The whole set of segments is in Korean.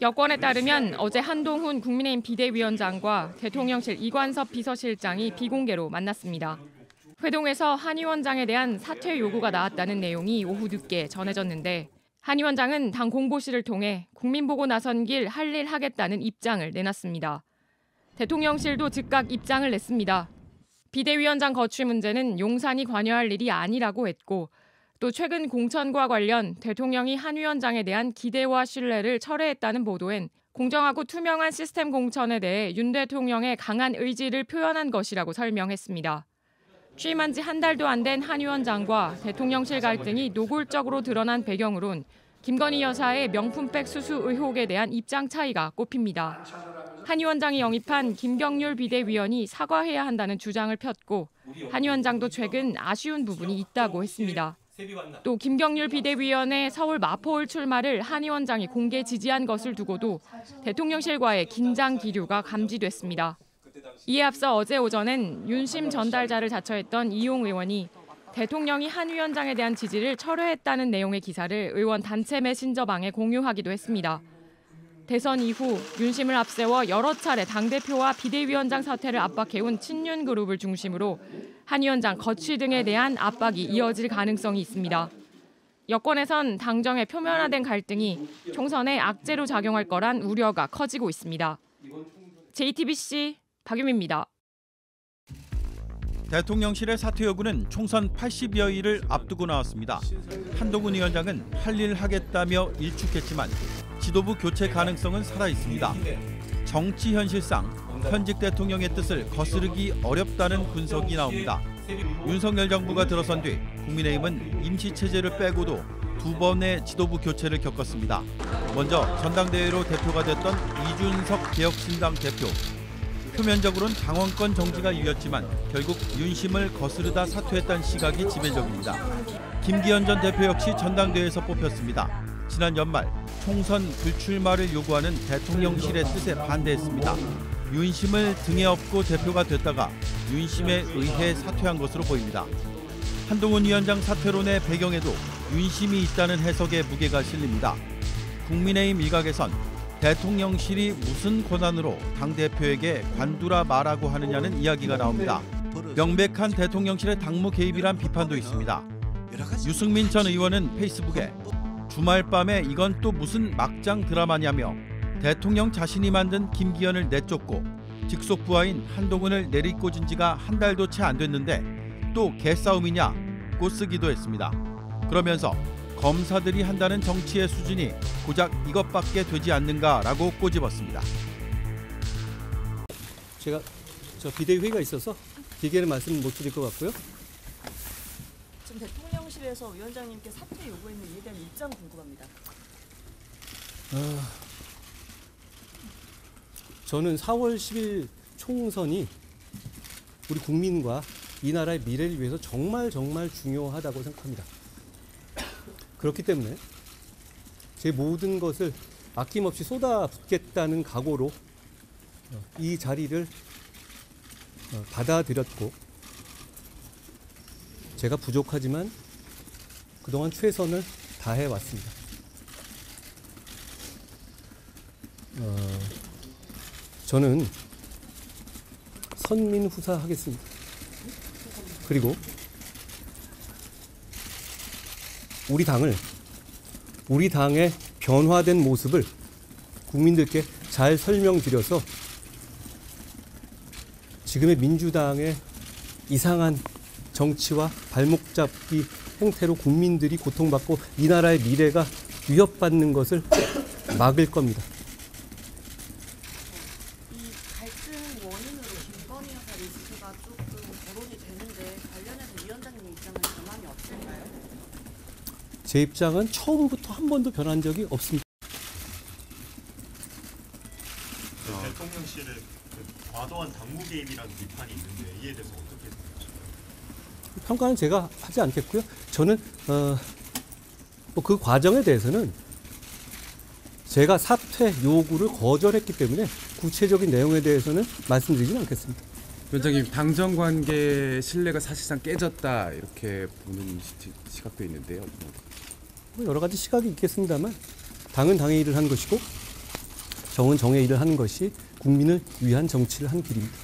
여권에 따르면 어제 한동훈 국민의힘 비대위원장과 대통령실 이관섭 비서실장이 비공개로 만났습니다. 회동에서 한 위원장에 대한 사퇴 요구가 나왔다는 내용이 오후 늦게 전해졌는데 한 위원장은 당 공보실을 통해 국민 보고 나선 길 할 일 하겠다는 입장을 내놨습니다. 대통령실도 즉각 입장을 냈습니다. 비대위원장 거취 문제는 용산이 관여할 일이 아니라고 했고 또 최근 공천과 관련 대통령이 한 위원장에 대한 기대와 신뢰를 철회했다는 보도엔 공정하고 투명한 시스템 공천에 대해 윤 대통령의 강한 의지를 표현한 것이라고 설명했습니다. 취임한 지 한 달도 안 된 한 위원장과 대통령실 갈등이 노골적으로 드러난 배경으론 김건희 여사의 명품백 수수 의혹에 대한 입장 차이가 꼽힙니다. 한 위원장이 영입한 김경률 비대위원이 사과해야 한다는 주장을 폈고 한 위원장도 최근 아쉬운 부분이 있다고 했습니다. 또 김경률 비대위원의 서울 마포을 출마를 한 위원장이 공개 지지한 것을 두고도 대통령실과의 긴장 기류가 감지됐습니다. 이에 앞서 어제 오전엔 윤심 전달자를 자처했던 이용 의원이 대통령이 한 위원장에 대한 지지를 철회했다는 내용의 기사를 의원 단체 메신저방에 공유하기도 했습니다. 대선 이후 윤심을 앞세워 여러 차례 당대표와 비대위원장 사퇴를 압박해온 친윤 그룹을 중심으로 한 위원장 거취 등에 대한 압박이 이어질 가능성이 있습니다. 여권에선 당정에 표면화된 갈등이 총선에 악재로 작용할 거란 우려가 커지고 있습니다. JTBC 박유미입니다. 대통령실의 사퇴 요구는 총선 80여일을 앞두고 나왔습니다. 한동훈 위원장은 할 일 하겠다며 일축했지만 지도부 교체 가능성은 살아있습니다. 정치 현실상 현직 대통령의 뜻을 거스르기 어렵다는 분석이 나옵니다. 윤석열 정부가 들어선 뒤 국민의힘은 임시체제를 빼고도 두 번의 지도부 교체를 겪었습니다. 먼저 전당대회로 대표가 됐던 이준석 개혁신당 대표. 표면적으로는 당원권 정지가 이유였지만 결국 윤심을 거스르다 사퇴했다는 시각이 지배적입니다. 김기현 전 대표 역시 전당대회에서 뽑혔습니다. 지난 연말 총선 불출마를 요구하는 대통령실의 뜻에 반대했습니다. 윤심을 등에 업고 대표가 됐다가 윤심에 의해 사퇴한 것으로 보입니다. 한동훈 위원장 사퇴론의 배경에도 윤심이 있다는 해석에 무게가 실립니다. 국민의힘 일각에선 대통령실이 무슨 권한으로 당대표에게 관두라 말하고 하느냐는 이야기가 나옵니다. 명백한 대통령실의 당무 개입이란 비판도 있습니다. 유승민 전 의원은 페이스북에 주말 밤에 이건 또 무슨 막장 드라마냐며 대통령 자신이 만든 김기현을 내쫓고 직속 부하인 한동훈을 내리꽂은 지가 한 달도 채 안 됐는데 또 개싸움이냐고 쓰기도 했습니다. 그러면서 검사들이 한다는 정치의 수준이 고작 이것밖에 되지 않는가라고 꼬집었습니다. 제가 비대위 회의가 있어서 길게는 말씀 못 드릴 것 같고요. 지금 대통령실에서 위원장님께 사퇴 요구했는 이에 대한 입장 궁금합니다. 저는 4월 10일 총선이 우리 국민과 이 나라의 미래를 위해서 정말 중요하다고 생각합니다. 그렇기 때문에 제 모든 것을 아낌없이 쏟아붓겠다는 각오로 이 자리를 받아들였고 제가 부족하지만 그동안 최선을 다해왔습니다. 저는 선민후사하겠습니다. 그리고 우리 당의 변화된 모습을 국민들께 잘 설명드려서 지금의 민주당의 이상한 정치와 발목 잡기 행태로 국민들이 고통받고 이 나라의 미래가 위협받는 것을 막을 겁니다. 이 갈등 원인으로 김건희 여사 리스트가 조금 거론이 되는데 관련해서 위원장님 입장은 변함이 없을까요? 제 입장은 처음부터 한 번도 변한 적이 없습니다. 대통령실의 과도한 당무 개입이라는 비판이 있는데 이에 대해서 어떻게 생각하십니까? 평가는 제가 하지 않겠고요. 저는 그 과정에 대해서는 제가 사퇴 요구를 거절했기 때문에 구체적인 내용에 대해서는 말씀드리진 않겠습니다. 위원장님, 당정 관계 신뢰가 사실상 깨졌다 이렇게 보는 시각도 있는데요. 여러 가지 시각이 있겠습니다만 당은 당의 일을 한 것이고 정은 정의 일을 하는 것이 국민을 위한 정치를 하는 길입니다.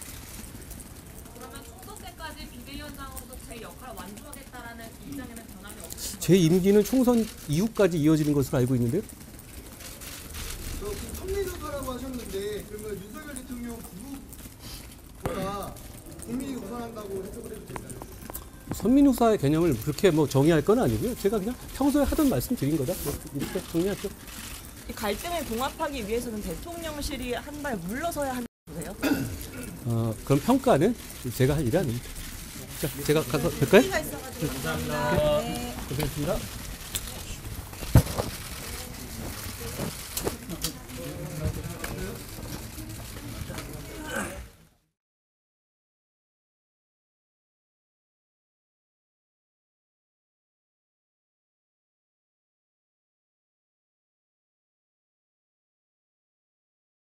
그러면 총선 때까지 비대위원장으로서 제 역할을 완주하겠다라는 입장에는 변함이 없습니다. 제 임기는 총선 이후까지 이어지는 것으로 알고 있는데요. 선민의사라고 하셨는데 그러면 윤석열 대통령 부부보다 국민이 우선한다고 해석을 해도 될까요? 선민후사의 개념을 그렇게 뭐 정의할 건 아니고요. 제가 그냥 평소에 하던 말씀 드린 거다. 이렇게 정리할게요. 이 갈등을 봉합하기 위해서는 대통령실이 한 발 물러서야 한다고 보세요? 그럼 평가는 제가 할 일이 아닙니다. 자, 제가 가서 뵐까요? 회의가 있어가지고 감사합니다. 네. 고생했습니다.